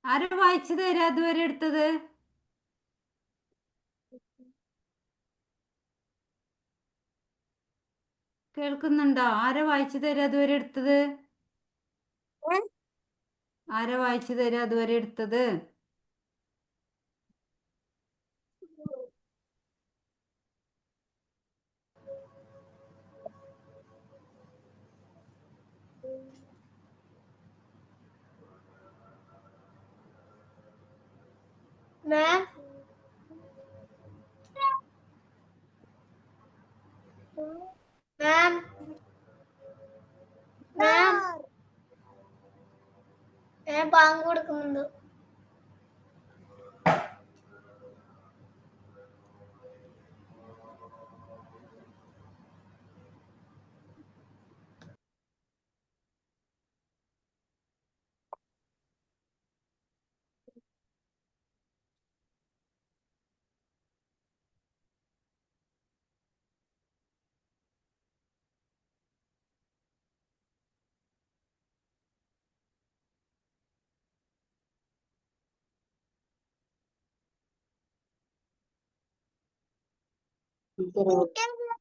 ആരാ വായിച്ചു തരാ അതുവരെ എടുത്തത്? കേൾക്കുന്നുണ്ടോ? ആരാ വായിച്ചു തരാ അതുവരെ എടുത്തത്? ആരാ വായിച്ചു തരാ അതുവരെ എടുത്തത്? ബാങ്ക് കൊടുക്കുന്നുണ്ട്. ഇല്ല.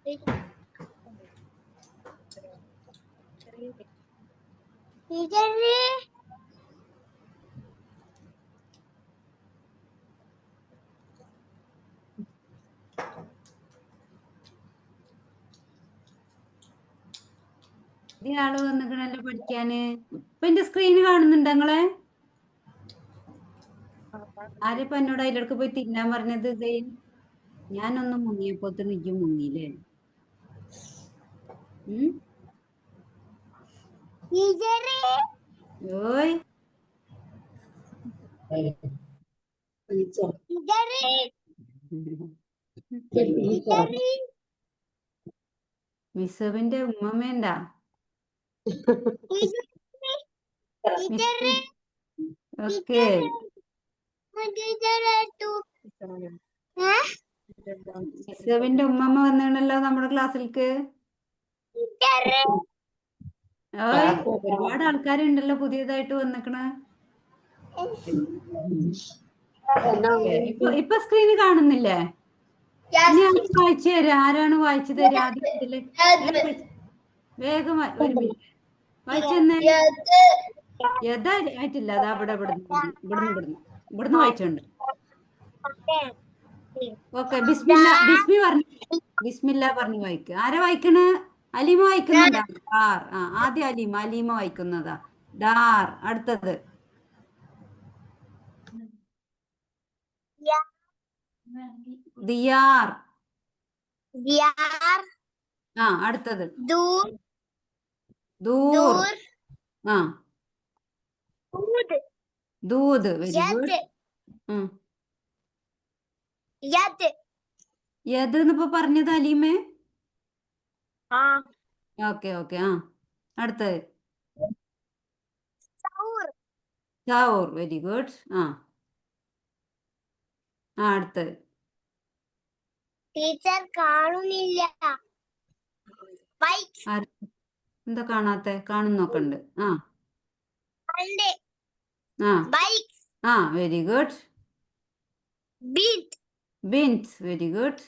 ടീച്ചറെ ആള് വന്നിക്കണല്ലോ പഠിക്കാന്. ഇപ്പൊ എന്റെ സ്ക്രീന് കാണുന്നുണ്ട് നിങ്ങളെ? ആരിപ്പ എന്നോട് അതിലേക്ക് പോയി തിന്നാൻ പറഞ്ഞത്? സെയിൻ, ഞാനൊന്ന് മുങ്ങിയപ്പോ നിജം മുങ്ങിയില്ലേ? ടീച്ചറെ ഓയ് ടീച്ചറെ മിസ്സബിന്റെ ഉമ്മമ്മേണ്ടാ? ടീച്ചറെ ഓക്കെ. ടീച്ചറെ മിസ്സബിന്റെ ഉമ്മമ്മ വന്നിണല്ലോ നമ്മുടെ ക്ലാസ്സിലേക്ക്. ഓയ് ഒരുപാട് ആൾക്കാരുണ്ടല്ലോ പുതിയതായിട്ട് വന്നിക്കണ. ഇപ്പൊ സ്ക്രീന് കാണുന്നില്ലേ? ഇനി ആരും വായിച്ചു തരാം. ആരാണ് വായിച്ചു തരാ? ആദ്യം മുതല് വേഗം ഒരു മിനിറ്റ് വായിച്ചെന്നേ. യഥായിട്ടില്ല. അതാ ഇവിടുന്ന് വായിച്ചോണ്ട്. ഓക്കെ. ബിസ്മില്ല പറഞ്ഞു വായിക്ക. ആരാ വായിക്കണ്? അലീമ വായിക്കുന്നുണ്ടാ? ഡാർ. ആദ്യം അലീമ വായിക്കുന്നതാ. ഡാർ. അടുത്തത് ദിയാർ. അടുത്തത് ദൂർ. ദൂത്. Very good. യതെന്നിപ്പോ പറഞ്ഞത് അലീമേ? ഓക്കെ. അടുത്തത് ചൗർ. Very good. അടുത്തത് ടീച്ചർ കാണുന്നില്ല. എന്താ കാണാത്തെ? കാണുന്നൊക്കെണ്ട്. Very good. ബിൻസ്. Very good.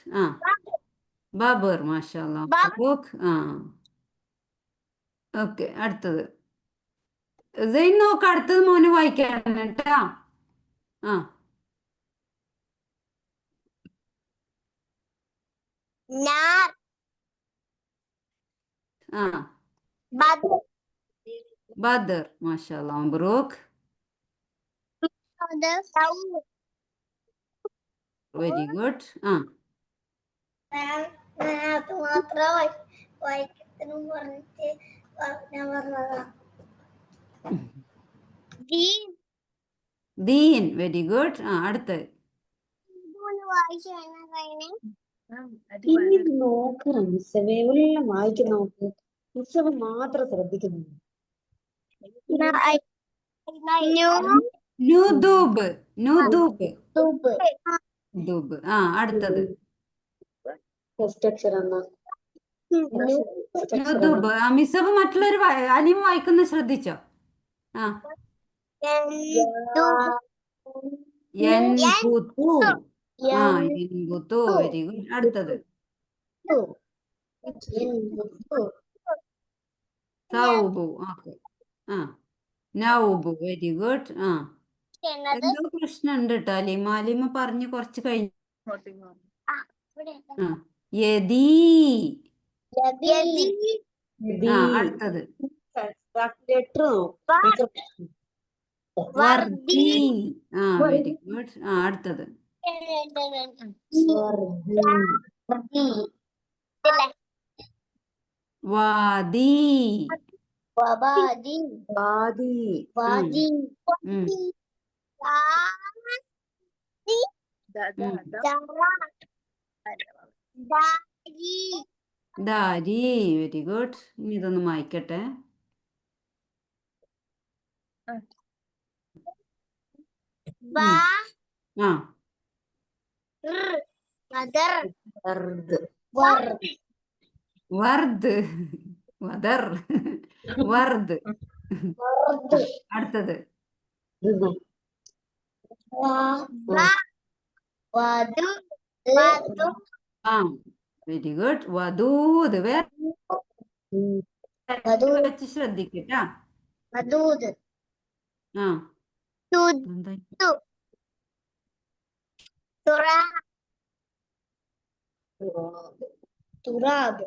ബബർ. മാഷാഅല്ലാ. ഓക്കെ. അടുത്തത് സെയിൻ നോക്ക്. അടുത്തത് മോന് വായിക്കാൻ കേട്ടാ. ബദർ. മാഷാഅല്ലാ. മബ്രൂക്ക്. Very good. മാത്രം വായിക്കത്തിനും പറഞ്ഞിട്ട് ഞാൻ പറഞ്ഞതാ. ദീൻ. Very good. അടുത്തത് വായിച്ചു നോക്കണം മിസ്സവേ, എല്ലാം വായിക്കുന്ന നോക്ക്. മിസ്സവ മാത്രം ശ്രദ്ധിക്കുന്നു. ദൂബ്. അടുത്തത് ഫസ്റ്റ് അക്ഷരം ദൂബ്. മിസ്സബ് മറ്റുള്ളവർ അലീമ വായിക്കുന്ന ശ്രദ്ധിച്ചോ? Very good. അടുത്തത് സൗബു. ഓക്കെ. നൗബു. Very good. എന്തോ പ്രശ്നമുണ്ട് കേട്ടോ അലീമ പറഞ്ഞു കുറച്ച് കഴിഞ്ഞു. യദീ. അടുത്തത് വർദി. Very good. അടുത്തത് വാദി. ദാരി. Very good. ഇനി ഇതൊന്ന് വായിക്കട്ടെ. വർദ്. വദർ. വർദ്. അടുത്തത് വെരി ഗുഡ്. വധൂത്. വേറെ വധൂത്. വെച്ച് ശ്രദ്ധിക്കട്ടാ. വധൂത്. ആ തുതു. എന്താ തുറാ. തുറാബ്.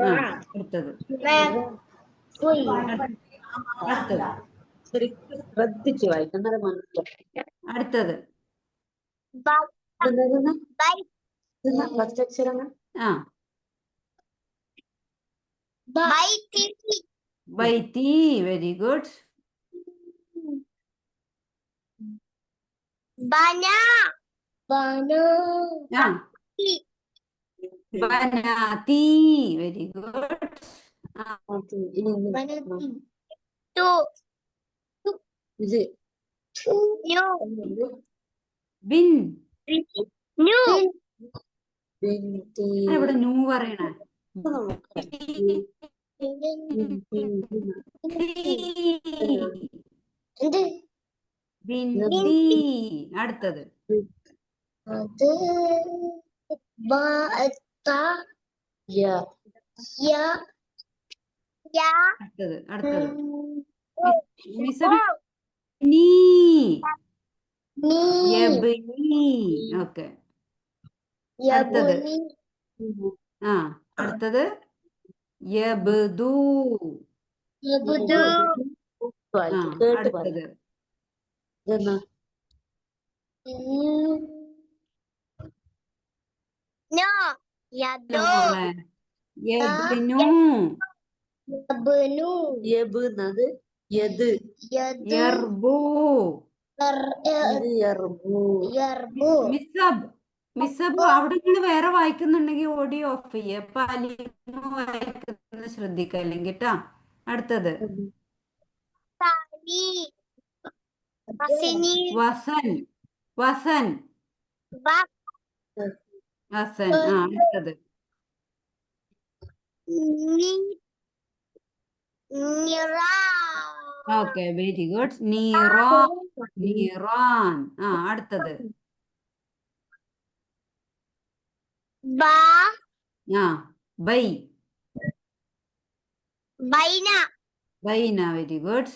ആ അടുത്തത്. അടുത്തത്. ശരിക്കും ശ്രദ്ധിച്ചു വായിക്കും, എന്നാലും മനസ്സിലാവും. അടുത്തത്. ഫസ്റ്റ് അക്ഷരങ്ങൾ ആ ബൈത്തി. ബൈത്തി. Very good. ബന. ആ ബനാത്തി. Very good. ആ ബനത്തി. തു. ഇത് ന്യൂ. ബിൻ. ന്യൂ. ഇവിടെ ന്യൂ പറയണേ. എന്ത്? ബിന്തി. അടുത്തത്. അത് യ. അടുത്തത്. അടുത്തത്. മിസ് ഓ. നീ. നീ. യബ്നി. ഓക്കെ. അടുത്തത്. യബുനി. ആ അടുത്തത്. യബ്ദു. യബുദു. ആ അടുത്തത്. ഇതെന്നാ നോ. യദോ. മോളെ. യബ്നു. യബ്നു. യബ് എന്നത് യത്. യദു. യർബു. ഇത് യർബു. യർബു. മിസ്സബ്. മിസ്സബ് അവിടെ നിങ്ങൾ വേറെ വായിക്കുന്നുണ്ടെങ്കിൽ ഓഡിയോ ഓഫ് ചെയ്യ. അപ്പൊ അലിമ വായിക്കുന്നത് ശ്രദ്ധിക്കുക അല്ലെങ്കിൽ കേട്ടാ. അടുത്തത്. സനി. വസിനി. വസൻ. വസൻ. വസൻ. ആ അടുത്തത്. നിറാ. Okay very good. നീറാൻ. നീറാൻ. ആ അടുത്തത്. ബാ. ആ ബൈ. ബൈന. ബൈന. Very good.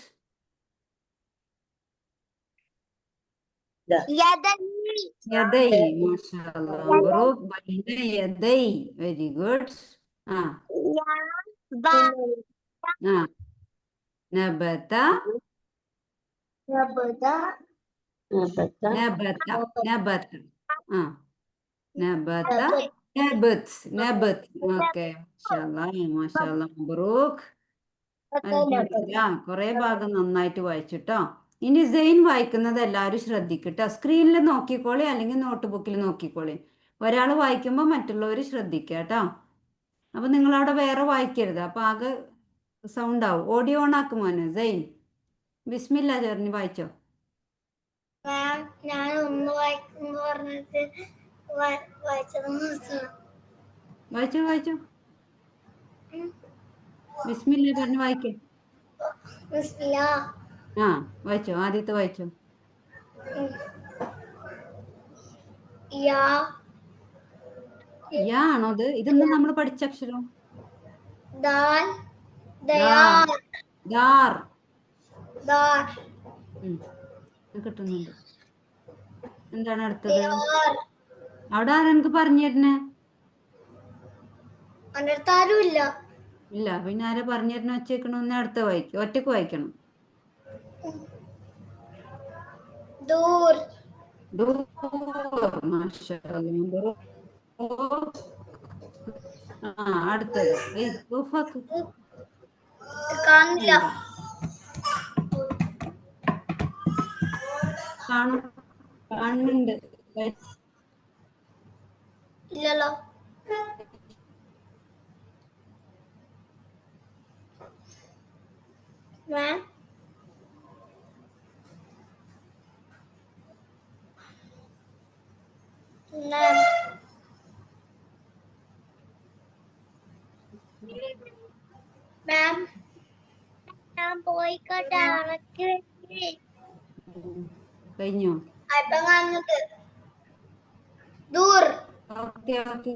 യദനി. യദൈ. മാഷാഅല്ലാഹ്. മബ്റൂക്ക്. ബൈന യദൈ. Very good. ആ ബ. ആ നബത. നബത. നബത. നബത. ആ നബത. നബത്. നബത്. ഓക്കെ. മാഷാഅല്ലാഹ്. മാഷാഅല്ലാഹ്. മബ്റൂക്ക്. അൽഹംദുലില്ലാ. കുറെ ഭാഗം നന്നായിട്ട് വായിച്ചിട്ടോ. ഇനി സെയിൻ വായിക്കുന്നത് എല്ലാവരും ശ്രദ്ധിക്കട്ടോ. സ്ക്രീനിൽ നോക്കിക്കോളി അല്ലെങ്കിൽ നോട്ട് ബുക്കിൽ നോക്കിക്കോളി. ഒരാൾ വായിക്കുമ്പോൾ മറ്റുള്ളവർ ശ്രദ്ധിക്കുക കേട്ടോ. അപ്പൊ നിങ്ങളവിടെ വേറെ വായിക്കരുത്. അപ്പൊ ആകെ സൗണ്ട് ആവും. ഓഡിയോ ഓൺ ആക്കും മോനെ. സെയിൻ ബിസ്മില്ല ചേർന്ന് വായിച്ചോ. മാം, ഞാൻ ഒന്ന് വായിക്കുന്നു പറഞ്ഞിട്ട് വായിച്ചത് മാത്രം. വായിച്ചോ വായിച്ചോ. ബിസ്മില്ല പറഞ്ഞ് വായിക്കേ. ബിസ്മില്ലാ. ആ വായിച്ചോ. ആദ്യത്തെ വായിച്ചോ. യാ. യാ ആണോ ഇത്? ഇതെന്താ നമ്മൾ പഠിച്ച അക്ഷരം? ദാൽ. ദാർ. ദാർ. ദാർ. കിട്ടുന്നുണ്ട്. എന്താണ് അടുത്തത്? ദാർ. അവിടെ ആരാ എനിക്ക് പറഞ്ഞു തരുന്നേ? എൻ്റെ അടുത്ത് ആരും ഇല്ല. ഇല്ല. പിന്നെ ആരാ പറഞ്ഞു തരുന്ന വെച്ചേക്കണമെന്ന് അടുത്ത വായിക്കും. ഒറ്റക്ക് വായിക്കണം. ദൂർ. ദൂർ. മാഷാഅല്ലാഹ്. ആ അടുത്തത്. ഉഫക്ക്. കാണില്ല. കാണും. കാണുന്നുണ്ട്. ഇല്ലല്ലോ. മാം, മാം, മാം, ഞാൻ പോയിക്കോട്ടെ. ഉറക്കി വെച്ച്. കഴിഞ്ഞോ? ഇപ്പം കാണുന്നത് ദൂർ. ഓക്കെ ഓക്കെ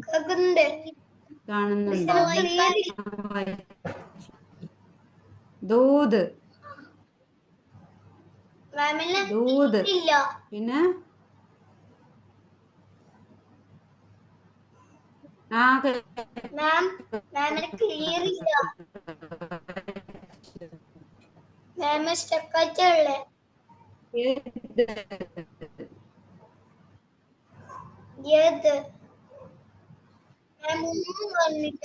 കേൾക്കുന്നുണ്ട്. കാണുന്നുണ്ടോ? ക്ലിയർ ദൂത് മാമിന് ദൂത് ഇല്ല. പിന്നെ ആ മാമിന് ക്ലിയർ ഇല്ല. മാം സ്റ്റക്കായിട്ടുള്ളേ. ഏത് മാം ഒന്നും കാണുന്നില്ല.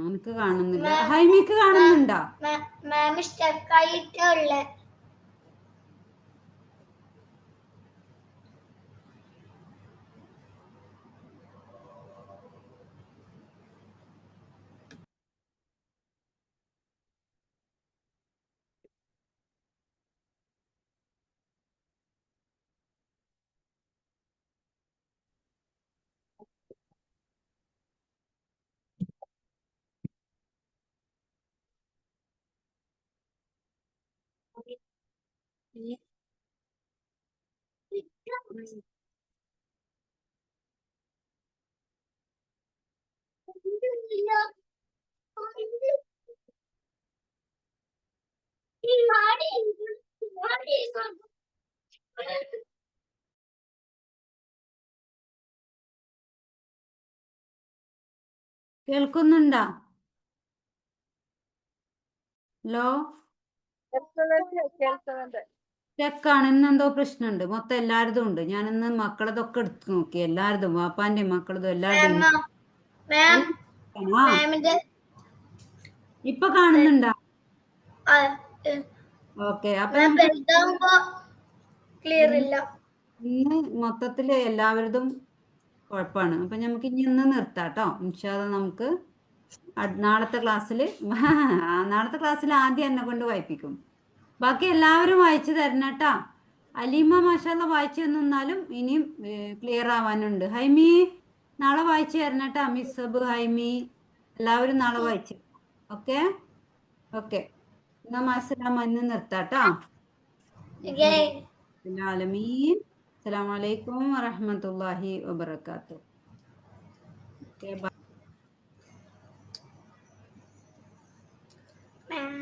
എനിക്ക് കാണുന്നില്ല. ഹൈമിക്ക് കാണുന്നുണ്ടോ? മാം സ്റ്റക്കായിട്ടുള്ളേ. കേൾക്കുന്നുണ്ടോ? ഹലോ, കേൾക്കുന്നുണ്ട്. ചെക്കാണ്. ഇന്നെന്തോ പ്രശ്നമുണ്ട്. മൊത്തം എല്ലാവരതും ഉണ്ട്. ഞാനിന്ന് മക്കളതൊക്കെ എടുത്ത് നോക്കി. എല്ലാവരതും വാപ്പാന്റെയും മക്കളതും എല്ലാവരുടെയും. മാം ആ മാമിന്റെ ഇപ്പൊ കാണുന്നുണ്ടോ? ആ, ഓക്കെ. അപ്പൊ മാം നമുക്ക് വലുതാവുമ്പോ ക്ലിയർ ഇല്ല. ഇന്ന് മൊത്തത്തില് എല്ലാവരതും കുഴപ്പമാണ്. അപ്പൊ നമുക്ക് ഇനി ഇന്ന് നിർത്താട്ടോ. ഇൻഷാ അല്ലാ നമുക്ക് നാളത്തെ ക്ലാസ്സിൽ നാളത്തെ ക്ലാസ്സിൽ ആദ്യം എന്നെ കൊണ്ട് വായിപ്പിക്കും. ബാക്കി എല്ലാവരും വായിച്ചു തരണം കേട്ടാ. അലീമ മാഷാല്ല വായിച്ചു തന്നാലും ഇനിയും ക്ലിയർ ആവാനുണ്ട്. ഹൈമി നാളെ വായിച്ചു തരണം കേട്ടാ. മിസ്സബ് ഹൈമി എല്ലാവരും നാളെ വായിച്ചു. Okay okay. എന്നാ മാസലാമ ഇന്ന് നിർത്താട്ടോ. ആലമീൻ. അസ്സലാമു അലൈക്കും വറഹ്മത്തുള്ളാഹി വബറകാതുഹു. Okay bye. മാം